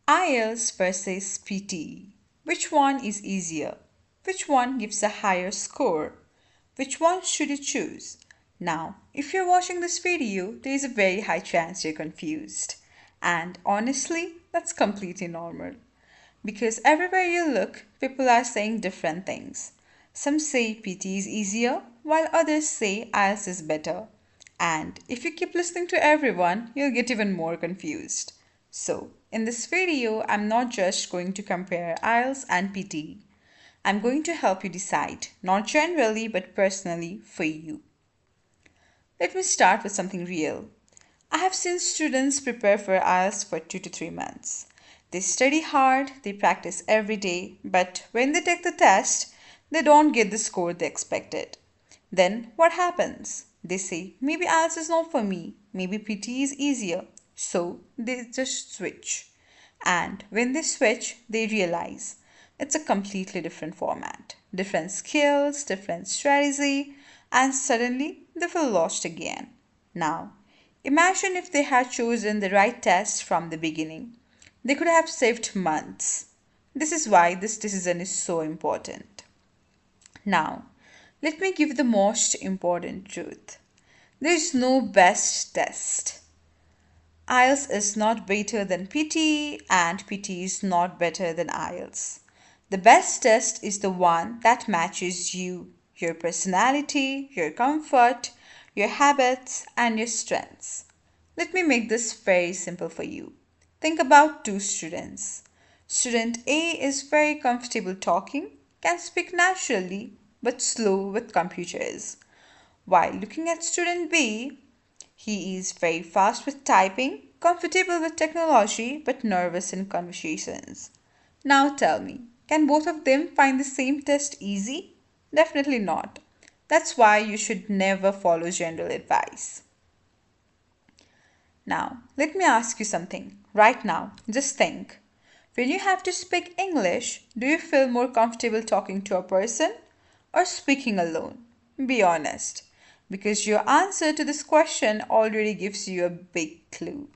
IELTS versus PTE. Which one is easier? Which one gives a higher score? Which one should you choose? Now, if you're watching this video, there is a very high chance you're confused. And honestly, that's completely normal. Because everywhere you look, people are saying different things. Some say PT is easier, while others say IELTS is better. And if you keep listening to everyone, you'll get even more confused. So, in this video, I'm not just going to compare IELTS and PT. I'm going to help you decide, not generally but personally for you. Let me start with something real. I have seen students prepare for IELTS for 2 to 3 months. They study hard, they practice every day, but when they take the test, they don't get the score they expected. Then what happens? They say, maybe IELTS is not for me, maybe PT is easier. So they just switch. And when they switch, they realize it's a completely different format, different skills, different strategy, and suddenly they feel lost again. Now, imagine if they had chosen the right test from the beginning. They could have saved months. This is why this decision is so important. Now, let me give the most important truth. There is no best test. IELTS is not better than PT and PT is not better than IELTS. The best test is the one that matches you, your personality, your comfort, your habits, and your strengths. Let me make this very simple for you. Think about two students. Student A is very comfortable talking, can speak naturally, but slow with computers. While looking at student B, he is very fast with typing, comfortable with technology, but nervous in conversations. Now tell me, can both of them find the same test easy? Definitely not. That's why you should never follow general advice. Now, let me ask you something. Right now, just think. When you have to speak English, do you feel more comfortable talking to a person or speaking alone? Be honest, because your answer to this question already gives you a big clue.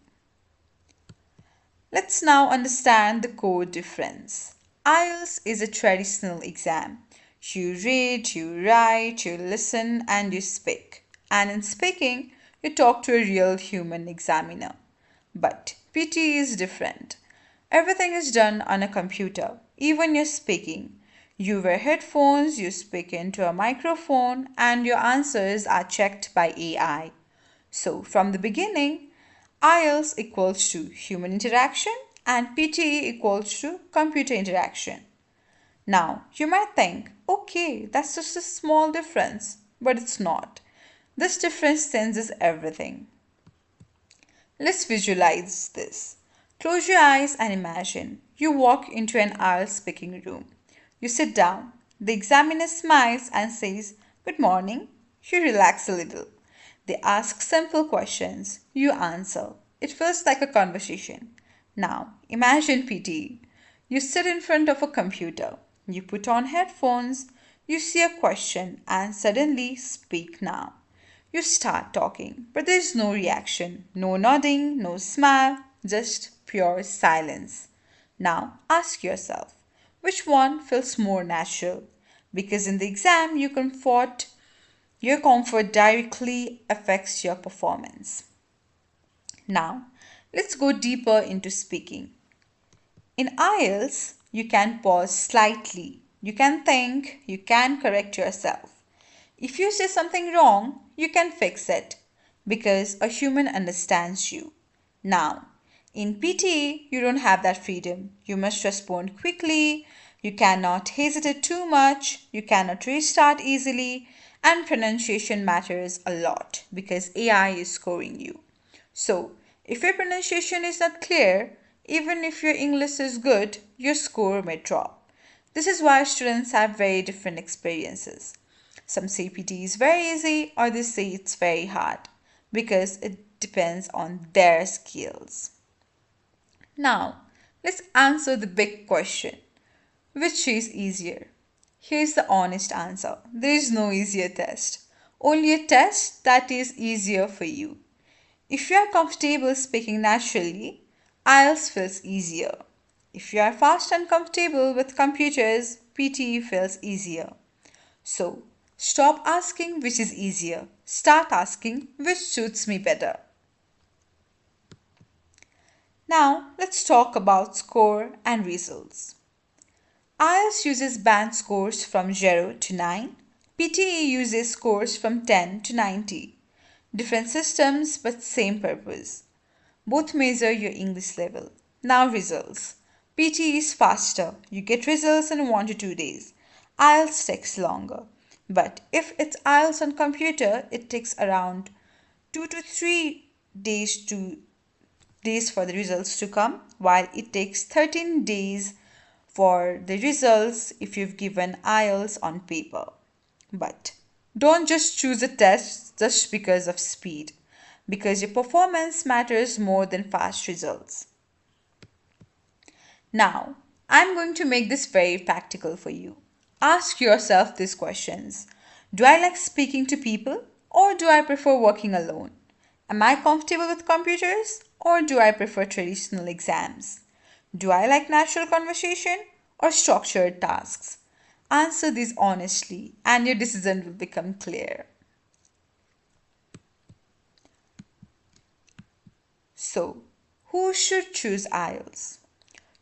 Let's now understand the core difference. IELTS is a traditional exam. You read, you write, you listen, and you speak. And in speaking, you talk to a real human examiner. But PT is different. Everything is done on a computer, even your speaking. You wear headphones, you speak into a microphone, and your answers are checked by AI. So, from the beginning, IELTS equals to human interaction and PT equals to computer interaction. Now, you might think, okay, that's just a small difference, but it's not. This difference changes everything. Let's visualize this. Close your eyes and imagine you walk into an IELTS speaking room. You sit down. The examiner smiles and says, "Good morning." You relax a little. They ask simple questions. You answer. It feels like a conversation. Now, imagine PT. You sit in front of a computer. You put on headphones. You see a question and suddenly speak now. You start talking, but there is no reaction, no nodding, no smile, just pure silence. Now ask yourself, which one feels more natural? Because in the exam, your comfort directly affects your performance. Now, let's go deeper into speaking. In IELTS, you can pause slightly. You can think, you can correct yourself. If you say something wrong, you can fix it because a human understands you. Now, in PT, you don't have that freedom. You must respond quickly, you cannot hesitate too much, you cannot restart easily, and pronunciation matters a lot because AI is scoring you. So, if your pronunciation is not clear, even if your English is good, your score may drop. This is why students have very different experiences. Some say PT is very easy, or they say it's very hard because it depends on their skills. Now, let's answer the big question. Which is easier? Here's the honest answer. There is no easier test. Only a test that is easier for you. If you are comfortable speaking naturally, IELTS feels easier. If you are fast and comfortable with computers, PTE feels easier. So, stop asking which is easier. Start asking which suits me better. Now, let's talk about score and results. IELTS uses band scores from 0 to 9. PTE uses scores from 10 to 90. Different systems but same purpose. Both measure your English level. Now results. PTE is faster. You get results in 1 to 2 days. IELTS takes longer. But if it's IELTS on computer, it takes around 2 to 3 days for the results to come, while it takes 13 days for the results if you've given IELTS on paper. But don't just choose a test just because of speed, because your performance matters more than fast results. Now, I'm going to make this very practical for you. Ask yourself these questions. Do I like speaking to people, or do I prefer working alone? Am I comfortable with computers, or do I prefer traditional exams? Do I like natural conversation or structured tasks? Answer these honestly, and your decision will become clear. So, who should choose IELTS?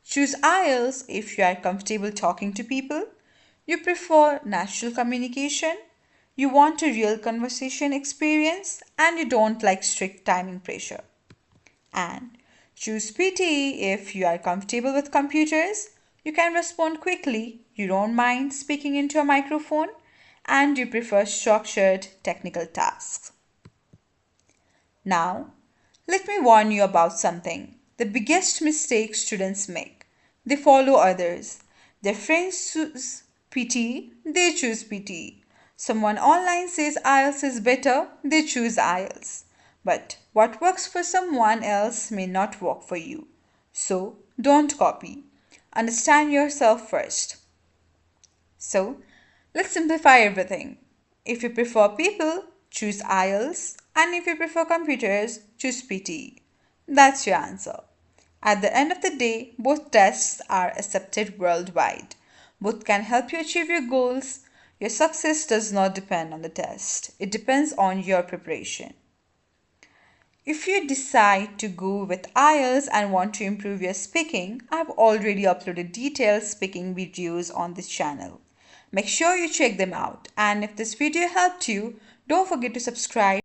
Choose IELTS if you are comfortable talking to people, you prefer natural communication, you want a real conversation experience, and you don't like strict timing pressure. And choose PTE if you are comfortable with computers, you can respond quickly, you don't mind speaking into a microphone, and you prefer structured technical tasks. Now, let me warn you about something. The biggest mistake students make. They follow others. Their friends choose PT, they choose PT. Someone online says IELTS is better, they choose IELTS. But what works for someone else may not work for you. So don't copy. Understand yourself first. So let's simplify everything. If you prefer people, choose IELTS, and if you prefer computers, choose PT. That's your answer. At the end of the day, both tests are accepted worldwide. Both can help you achieve your goals. Your success does not depend on the test, it depends on your preparation. If you decide to go with IELTS and want to improve your speaking, I've already uploaded detailed speaking videos on this channel. Make sure you check them out. And if this video helped you, don't forget to subscribe